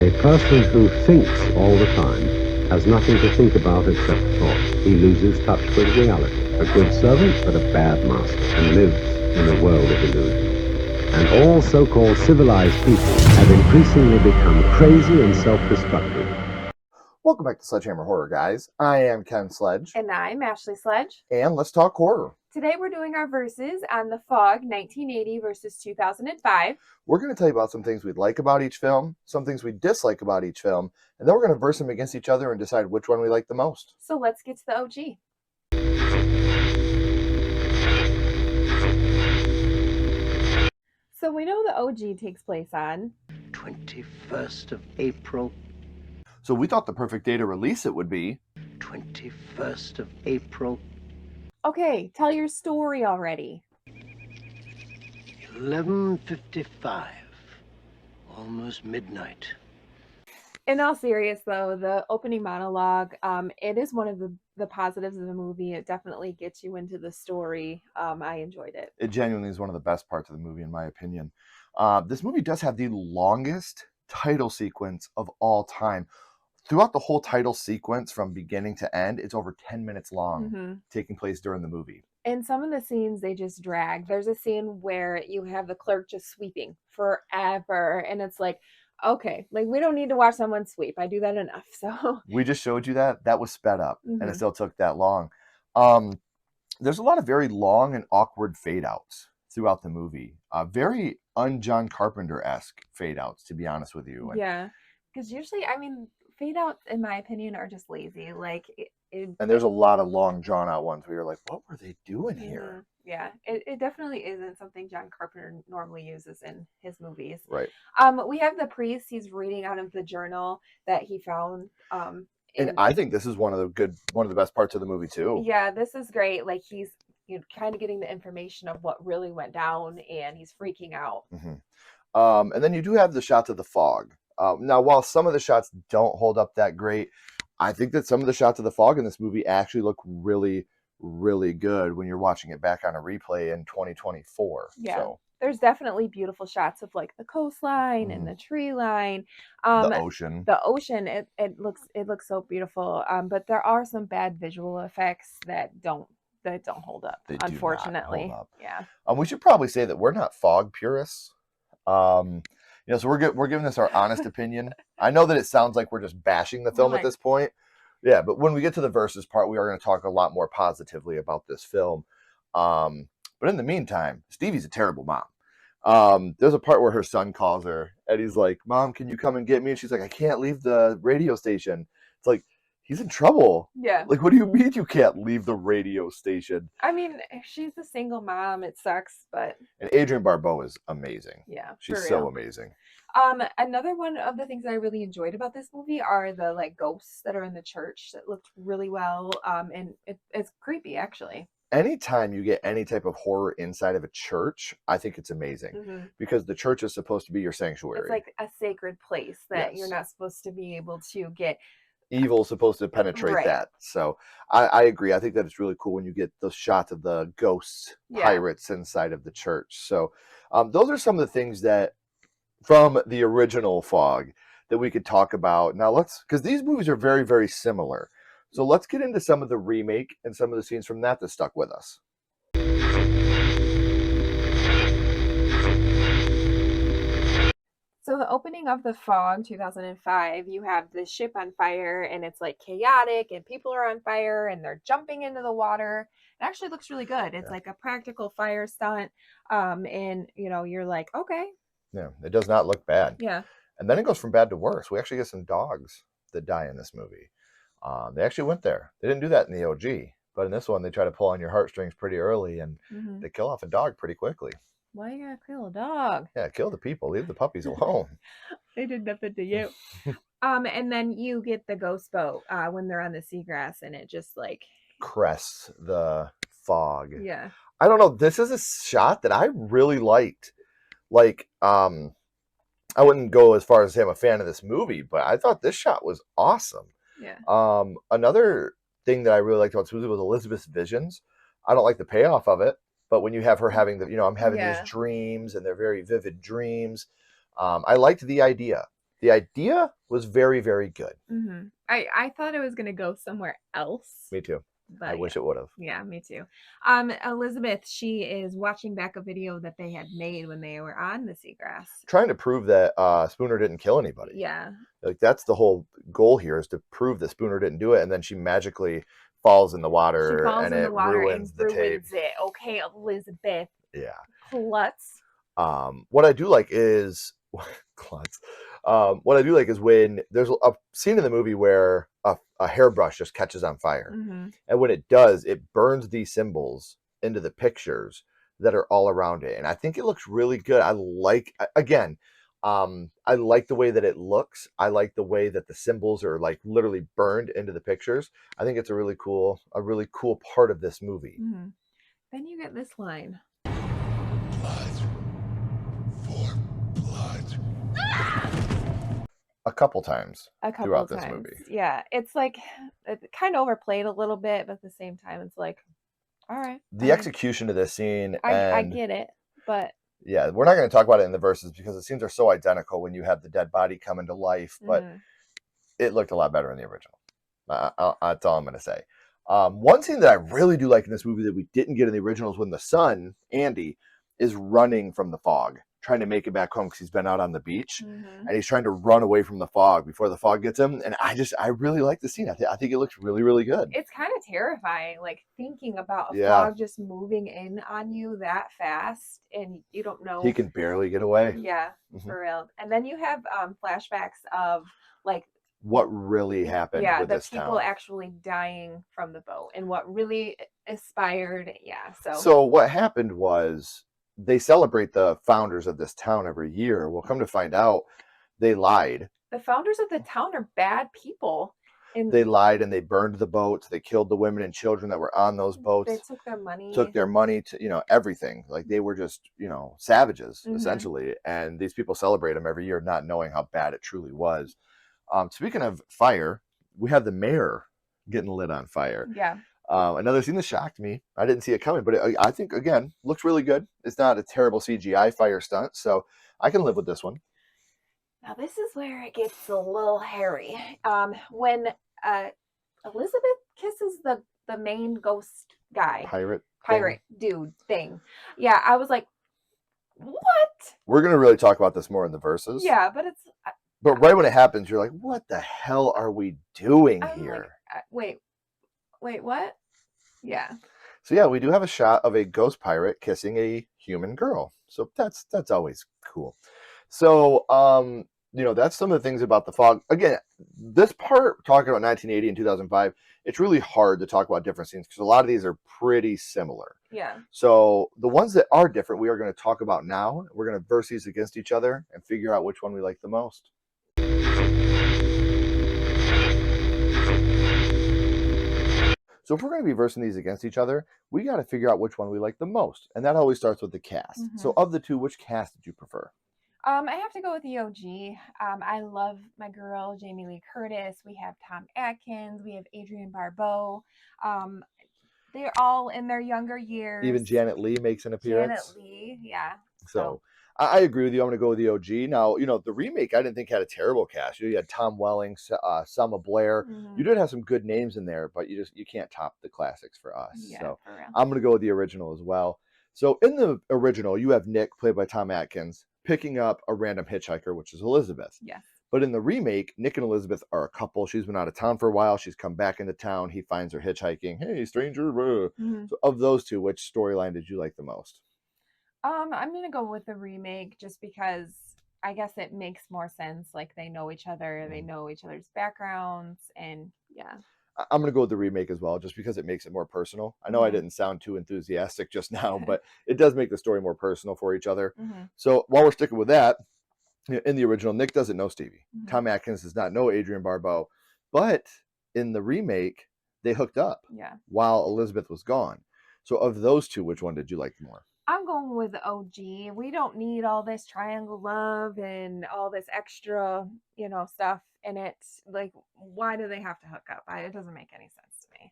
A person who thinks all the time has nothing to think about except thought. He loses touch with reality. A good servant, but a bad master, and lives in a world of illusion. And all so-called civilized people have increasingly become crazy and self-destructive. Welcome back to Sledgehammer Horror, guys. I am Ken Sledge. And I'm Ashley Sledge. And let's talk horror. Today we're doing our verses on The Fog 1980 versus 2005. We're going to tell you about some things we like about each film, some things we dislike about each film, and then we're going to verse them against each other and decide which one we like the most. So let's get to the OG. So we know the OG takes place on 21st of April. So we thought the perfect day to release it would be 21st of April. Okay, tell your story already. 11:55. Almost midnight. In all seriousness, though, the opening monologue, it is one of the positives of the movie. It definitely gets you into the story. I enjoyed it. It genuinely is one of the best parts of the movie, in my opinion. This movie does have the longest title sequence of all time. Throughout the whole title sequence from beginning to end, it's over 10 minutes long, taking place during the movie. And some of the scenes, they just drag. There's a scene where you have the clerk just sweeping forever. And it's like, okay, like we don't need to watch someone sweep. I do that enough. So we just showed you that. That was sped up, and it still took that long. There's a lot of very long and awkward fade outs throughout the movie. Very un-John Carpenter-esque fade outs, to be honest with you. Yeah, because usually, I mean, fade outs, in my opinion, are just lazy. Like, and there's a lot of long, drawn out ones where you're like, what were they doing here? Yeah, it definitely isn't something John Carpenter normally uses in his movies. Right. We have the priest. He's reading out of the journal that he found. And I think this is one of the best parts of the movie too. Yeah, this is great. Like he's kind of getting the information of what really went down, and he's freaking out. And then you do have the shots of the fog. Now, while some of the shots don't hold up that great, I think that some of the shots of the fog in this movie actually look really, really good when you're watching it back on a replay in 2024. Yeah. So there's definitely beautiful shots of like the coastline and the tree line, the ocean. The ocean, it looks so beautiful. But there are some bad visual effects that don't hold up. They unfortunately. Do not hold up. Yeah. We should probably say that we're not fog purists. So we're giving this our honest opinion. I know that it sounds like we're just bashing the film at this point. Yeah, but when we get to the verses part, we are going to talk a lot more positively about this film. But in the meantime, Stevie's a terrible mom. There's a part where her son calls her, and he's like, "Mom, can you come and get me?" And she's like, "I can't leave the radio station." It's like, he's in trouble. Yeah. Like, what do you mean you can't leave the radio station? I mean, she's a single mom. It sucks, but... And Adrienne Barbeau is amazing. Yeah, she's so amazing. Another one of the things I really enjoyed about this movie are the like ghosts that are in the church that looked really well. And it's creepy, actually. Anytime you get any type of horror inside of a church, I think it's amazing because the church is supposed to be your sanctuary. It's like a sacred place that you're not supposed to be able to get. Evil is supposed to penetrate that. So I agree. I think that it's really cool when you get those shots of the ghosts, pirates inside of the church. So those are some of the things that from the original Fog that we could talk about. Now because these movies are very, very similar. So let's get into some of the remake and some of the scenes from that stuck with us. So the opening of The Fog 2005, you have the ship on fire and it's like chaotic and people are on fire and they're jumping into the water. It actually looks really good. It's like a practical fire stunt. And you're like, okay. Yeah, it does not look bad. Yeah. And then it goes from bad to worse. We actually get some dogs that die in this movie. They actually went there. They didn't do that in the OG, but in this one, they try to pull on your heartstrings pretty early, and they kill off a dog pretty quickly. Why you gotta kill a dog? Yeah, kill the people. Leave the puppies alone. They did nothing to you. And then you get the ghost boat when they're on the seagrass, and it just like crests the fog. Yeah. I don't know. This is a shot that I really liked. Like, I wouldn't go as far as to say I'm a fan of this movie, but I thought this shot was awesome. Yeah. Another thing that I really liked about this movie was Elizabeth's visions. I don't like the payoff of it, but when you have her having I'm having these dreams and they're very vivid dreams. I liked the idea. The idea was very, very good. Mm-hmm. I thought it was gonna go somewhere else. Me too. But I wish it would have. Yeah, me too. Elizabeth, she is watching back a video that they had made when they were on the seagrass. Trying to prove that Spooner didn't kill anybody. Yeah. Like that's the whole goal here, is to prove that Spooner didn't do it, and then she magically falls in the water and it ruins the tape. It. Okay, Elizabeth. Yeah. Klutz. What I do like is klutz. What I do like is when there's a scene in the movie where a hairbrush just catches on fire. Mm-hmm. And when it does, it burns these symbols into the pictures that are all around it. And I think it looks really good. I like, again, I like the way that it looks. I like the way that the symbols are like literally burned into the pictures. I think it's a really cool part of this movie. Mm-hmm. Then you get this line. Blood for blood. A couple times throughout Times. this movie. Yeah, it's like it's kind of overplayed a little bit, but at the same time, it's like, all right. The execution of this scene, I get it, but yeah, we're not going to talk about it in the verses because the scenes are so identical when you have the dead body come into life, but it looked a lot better in the original. That's all I'm going to say. One scene that I really do like in this movie that we didn't get in the original is when the son, Andy, is running from the fog, trying to make it back home because he's been out on the beach, and he's trying to run away from the fog before the fog gets him. And I really like the scene. I think it looks really, really good. It's kind of terrifying, like thinking about a Yeah. fog just moving in on you that fast, and you don't know. He can barely get away. Yeah, for real. And then you have flashbacks of like what really happened with the this people town. actually dying from the boat and what really aspired. Yeah. So what happened was they celebrate the founders of this town every year. We'll come to find out they lied. The founders of the town are bad people. And they lied and they burned the boats. They killed the women and children that were on those boats. They took their money. To, everything. Like they were just, savages, essentially. And these people celebrate them every year, not knowing how bad it truly was. Speaking of fire, we have the mayor getting lit on fire. Yeah. Another scene that shocked me. I didn't see it coming, but I think, again, looks really good. It's not a terrible CGI fire stunt, so I can live with this one. Now, this is where it gets a little hairy. When Elizabeth kisses the main ghost guy. Pirate dude thing. Yeah, I was like, what? We're going to really talk about this more in the verses. Yeah, but it's... But right when it happens, you're like, what the hell are we doing here? Like, wait, what? Yeah. So yeah, we do have a shot of a ghost pirate kissing a human girl. So that's always cool. So, that's some of the things about the fog. Again, this part, talking about 1980 and 2005, it's really hard to talk about different scenes because a lot of these are pretty similar. Yeah. So the ones that are different, we are going to talk about now. We're going to verse these against each other and figure out which one we like the most. So if we're going to be versing these against each other, we got to figure out which one we like the most. And that always starts with the cast. So of the two, which cast did you prefer? I have to go with the OG. I love my girl, Jamie Lee Curtis. We have Tom Atkins. We have Adrienne Barbeau. They're all in their younger years. Even Janet Leigh makes an appearance. Janet Leigh, yeah. So I agree with you. I'm going to go with the OG. Now, the remake I didn't think had a terrible cast. You had Tom Welling, Selma Blair. You did have some good names in there, but you can't top the classics for us. Yeah, so for real. I'm going to go with the original as well. So in the original, you have Nick, played by Tom Atkins, picking up a random hitchhiker, which is Elizabeth. Yes. But in the remake, Nick and Elizabeth are a couple. She's been out of town for a while. She's come back into town. He finds her hitchhiking. Hey, stranger. So of those two, which storyline did you like the most? I'm going to go with the remake just because I guess it makes more sense. Like they know each other. They know each other's backgrounds. And yeah. I'm going to go with the remake as well, just because it makes it more personal. I know I didn't sound too enthusiastic just now, but it does make the story more personal for each other. So while we're sticking with that, in the original, Nick doesn't know Stevie. Tom Atkins does not know Adrienne Barbeau. But in the remake, they hooked up while Elizabeth was gone. So of those two, which one did you like more? I'm going with the OG. We don't need all this triangle love and all this extra, stuff in it. Like, why do they have to hook up? It doesn't make any sense to me.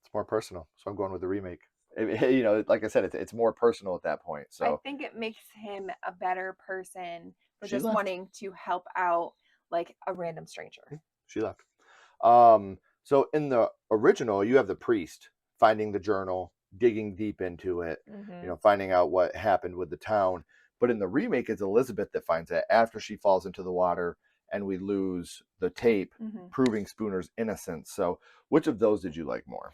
It's more personal, so I'm going with the remake. Like I said, it's more personal at that point. So I think it makes him a better person for just wanting to help out like a random stranger. She left. So in the original, you have the priest finding the journal, digging deep into it, finding out what happened with the town. But in the remake, it's Elizabeth that finds it after she falls into the water, and we lose the tape proving Spooner's innocence. So which of those did you like more?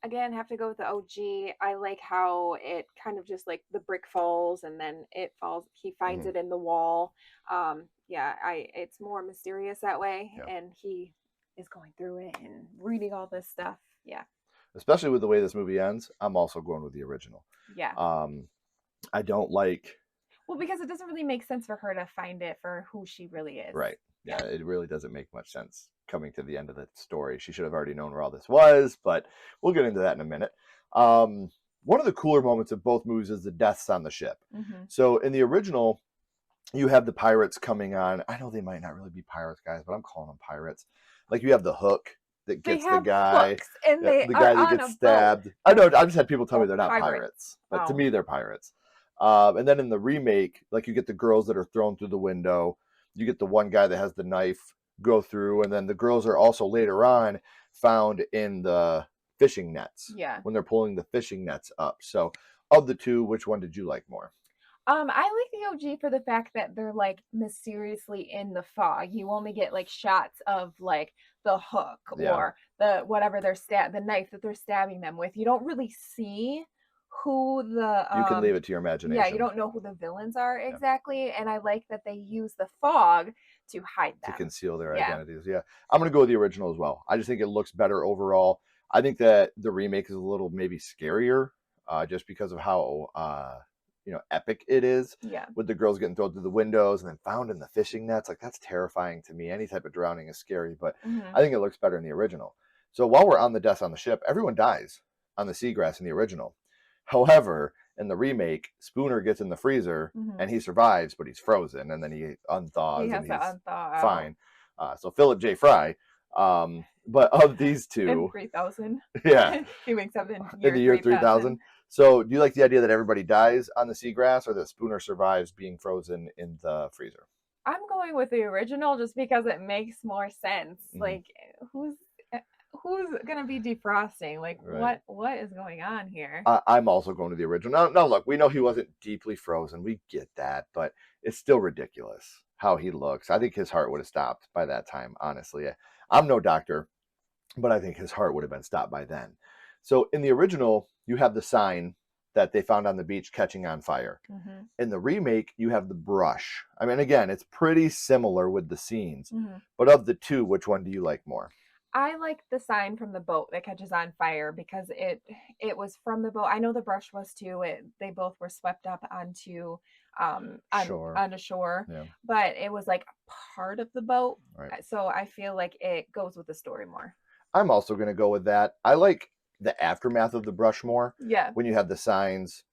Again, have to go with the OG. I like how it kind of just like the brick falls and then it falls. He finds it in the wall. It's more mysterious that way, and he is going through it and reading all this stuff. Yeah. Especially with the way this movie ends, I'm also going with the original. Yeah. I don't like. Well, because it doesn't really make sense for her to find it for who she really is. Right. Yeah, it really doesn't make much sense coming to the end of the story. She should have already known where all this was, but we'll get into that in a minute. One of the cooler moments of both movies is the deaths on the ship. So in the original, you have the pirates coming on. I know they might not really be pirates, guys, but I'm calling them pirates. Like you have the hook that gets the guy, and the guy that gets stabbed. I know. I just had people tell me they're not pirates, but to me they're pirates. And then in the remake, like you get the girls that are thrown through the window. You get the one guy that has the knife go through, and then the girls are also later on found in the fishing nets. Yeah. When they're pulling the fishing nets up. So of the two, which one did you like more? I like the OG for the fact that they're like mysteriously in the fog. You only get like shots of like the hook or the whatever the knife that they're stabbing them with. You don't really see who the you can leave it to your imagination. Yeah, you don't know who the villains are exactly, and I like that they use the fog to hide them, to conceal their identities. Yeah, I'm gonna go with the original as well. I just think it looks better overall. I think that the remake is a little maybe scarier, just because of how epic it is. Yeah, with the girls getting thrown through the windows and then found in the fishing nets. Like that's terrifying to me. Any type of drowning is scary, but I think it looks better in the original. So while we're on the deaths on the ship, everyone dies on the seagrass in the original. However, in the remake, Spooner gets in the freezer and he survives, but he's frozen, and then he unthaws and he's fine. So Philip J. Fry. But of these two, in 3000, he wakes up in the year 3000. So, do you like the idea that everybody dies on the seagrass, or that Spooner survives being frozen in the freezer? I'm going with the original just because it makes more sense. Like, who's gonna be defrosting? Like, what is going on here? I'm also going to the original. Now, look, we know he wasn't deeply frozen. We get that, but it's still ridiculous how he looks. I think his heart would have stopped by that time. Honestly, I'm no doctor, but I think his heart would have been stopped by then. So, in the original, you have the sign that they found on the beach catching on fire. In the remake, you have the brush. I mean, again, it's pretty similar with the scenes. But of the two, which one do you like more? I like the sign from the boat that catches on fire because it was from the boat. I know the brush was too. They both were swept up onto shore, but it was like part of the boat. Right. So I feel like it goes with the story more. I'm also going to go with that. I like the aftermath of the brush more. Yeah. When you have the signs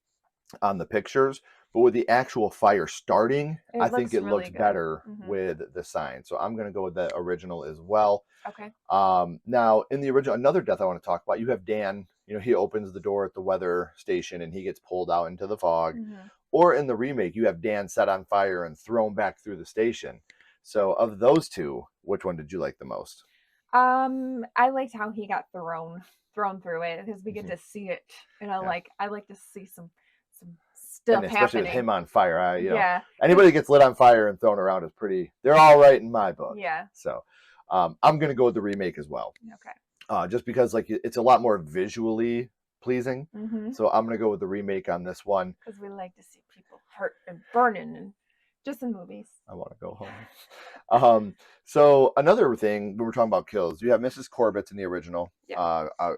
on the pictures, but with the actual fire starting, I think it really looks better with the sign. So I'm going to go with the original as well. Okay. Now in the original, another death I want to talk about, you have Dan, he opens the door at the weather station and he gets pulled out into the fog. Or in the remake, you have Dan set on fire and thrown back through the station. So of those two, which one did you like the most? I liked how he got thrown through it because we get to see it, and I like to see some stuff and especially happening with him on fire. Anybody that gets lit on fire and thrown around is they're all right in my book. Yeah. So I'm gonna go with the remake as well. Okay. Just because it's a lot more visually pleasing. So I'm gonna go with the remake on this one. Because we like to see people hurt and burning, and just in movies. I want to go home. So another thing, we were talking about kills. You have Mrs. Corbett's in the original.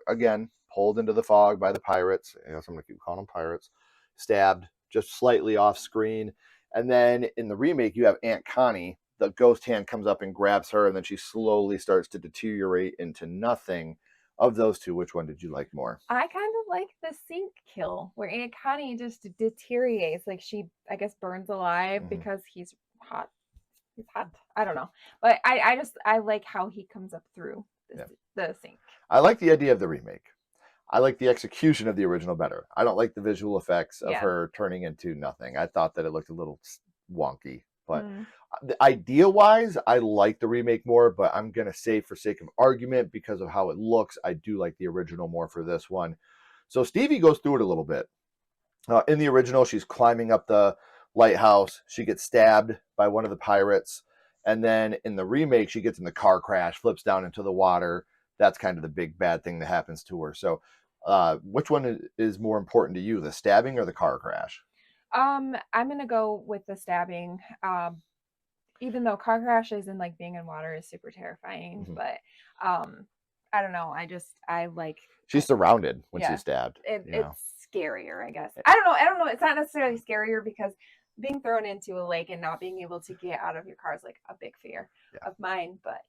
Again, pulled into the fog by the pirates. So I'm going to keep calling them pirates. Stabbed just slightly off screen. And then in the remake, you have Aunt Connie. The ghost hand comes up and grabs her, and then she slowly starts to deteriorate into nothing. Of those two, which one did you like more? I kind of like the sink kill, where Aunt Connie just deteriorates. Like she, I guess, burns alive because he's hot. He's hot. I don't know. But I like how he comes up through the sink. I like the idea of the remake. I like the execution of the original better. I don't like the visual effects of her turning into nothing. I thought that it looked a little wonky, But the idea-wise, I like the remake more, but I'm going to say for sake of argument, because of how it looks, I do like the original more for this one. So Stevie goes through it a little bit. In the original, she's climbing up the lighthouse. She gets stabbed by one of the pirates. And then in the remake, she gets in the car crash, flips down into the water. That's kind of the big bad thing that happens to her. So which one is more important to you, the stabbing or the car crash? I'm gonna go with the stabbing. Even though car crashes and like being in water is super terrifying, but I don't know. I like. She's surrounded when Yeah. she's stabbed. It's scarier, I guess. I don't know. It's not necessarily scarier because being thrown into a lake and not being able to get out of your car is like a big fear of mine. But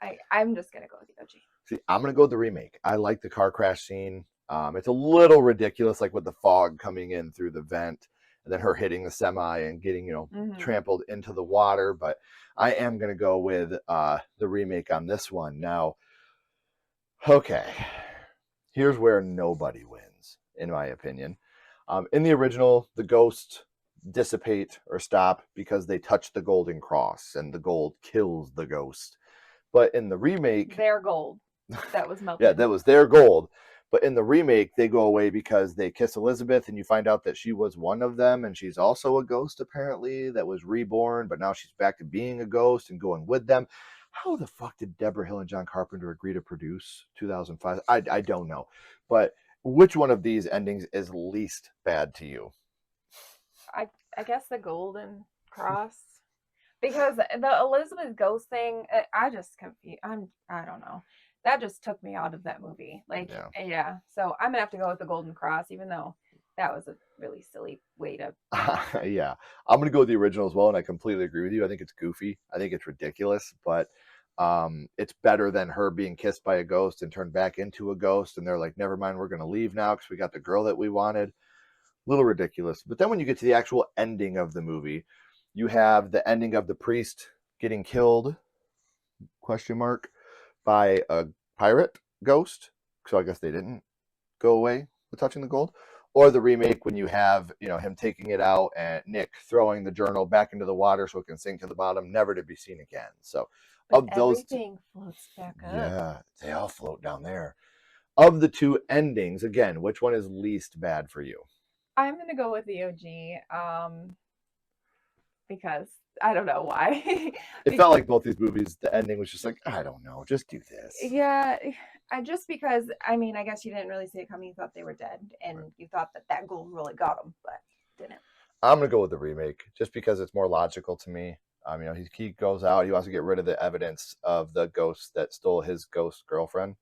yeah, I'm just gonna go with the OG. See, I'm gonna go with the remake. I like the car crash scene. It's a little ridiculous, like with the fog coming in through the vent, and then her hitting the semi and getting, trampled into the water. But I am gonna go with the remake on this one. Now, okay, here's where nobody wins, in my opinion. In the original, the ghosts dissipate or stop because they touch the golden cross, and the gold kills the ghost. But in the remake, Their gold that was melted. yeah, that was their gold. But in the remake, they go away because they kiss Elizabeth, and you find out that she was one of them, and she's also a ghost, apparently, that was reborn, but now she's back to being a ghost and going with them. How the fuck did Deborah Hill and John Carpenter agree to produce 2005? I don't know. But which one of these endings is least bad to you? I guess the golden cross. Because the Elizabeth ghost thing, I just confused. I don't know. That just took me out of that movie. Like, yeah. So I'm gonna have to go with the Golden Cross, even though that was a really silly way to. Yeah, I'm gonna go with the original as well, and I completely agree with you. I think it's goofy. I think it's ridiculous, but it's better than her being kissed by a ghost and turned back into a ghost, and they're like, "Never mind, we're gonna leave now because we got the girl that we wanted." A little ridiculous. But then when you get to the actual ending of the movie, you have the ending of the priest getting killed, ? By a pirate ghost. So I guess they didn't go away with touching the gold. Or the remake when you have, him taking it out and Nick throwing the journal back into the water so it can sink to the bottom, never to be seen again. So but everything floats back up. Yeah, they all float down there. Of the two endings, again, which one is least bad for you? I'm gonna go with the OG. Because I don't know why. It felt like both these movies, the ending was just like, I don't know, just do this. Yeah, because I guess you didn't really see it coming. You thought they were dead, and you thought that gold really got them, but didn't. I'm gonna go with the remake just because it's more logical to me. He goes out, he wants to get rid of the evidence of the ghost that stole his ghost girlfriend,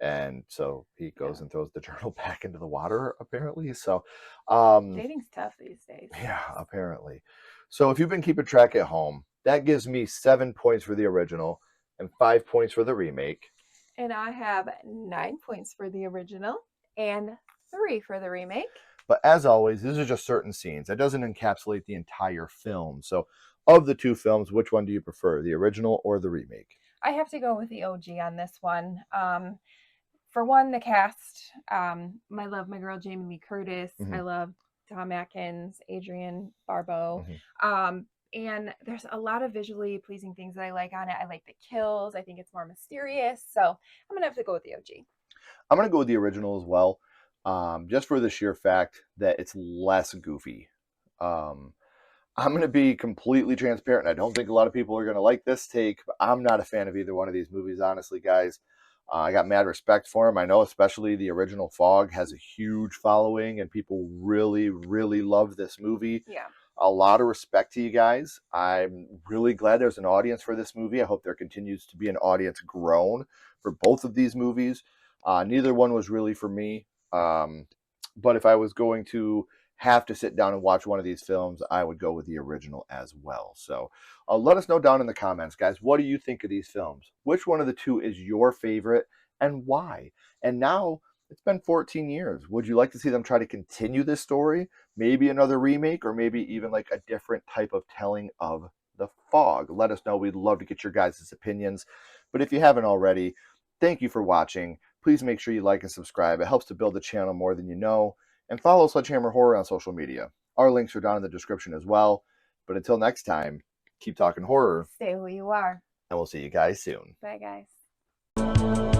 and so he goes and throws the journal back into the water. Apparently, so dating's tough these days. Yeah, apparently. So if you've been keeping track at home, that gives me 7 points for the original and 5 points for the remake. And I have 9 points for the original and 3 for the remake. But as always, these are just certain scenes. That doesn't encapsulate the entire film. So of the two films, which one do you prefer, the original or the remake? I have to go with the OG on this one. For one, the cast. I love my girl Jamie Lee Curtis. Mm-hmm. I love Tom Atkins, Adrienne Barbeau. Mm-hmm. And there's a lot of visually pleasing things that I like on it. I like the kills. I think it's more mysterious. So I'm going to have to go with the OG. I'm going to go with the original as well, just for the sheer fact that it's less goofy. I'm going to be completely transparent. I don't think a lot of people are going to like this take, but I'm not a fan of either one of these movies, honestly, guys. I got mad respect for them. I know especially the original Fog has a huge following, and people really, really love this movie. Yeah. A lot of respect to you guys. I'm really glad there's an audience for this movie. I hope there continues to be an audience grown for both of these movies. Neither one was really for me. But if I was going to have to sit down and watch one of these films, I would go with the original as well. So let us know down in the comments, guys. What do you think of these films? Which one of the two is your favorite and why? And now it's been 14 years. Would you like to see them try to continue this story? Maybe another remake, or maybe even like a different type of telling of the Fog? Let us know. We'd love to get your guys' opinions. But if you haven't already, thank you for watching. Please make sure you like and subscribe. It helps to build the channel more than you know. And follow Sledgehammer Horror on social media. Our links are down in the description as well. But until next time, keep talking horror, Stay who you are. and we'll see you guys soon. Bye, guys.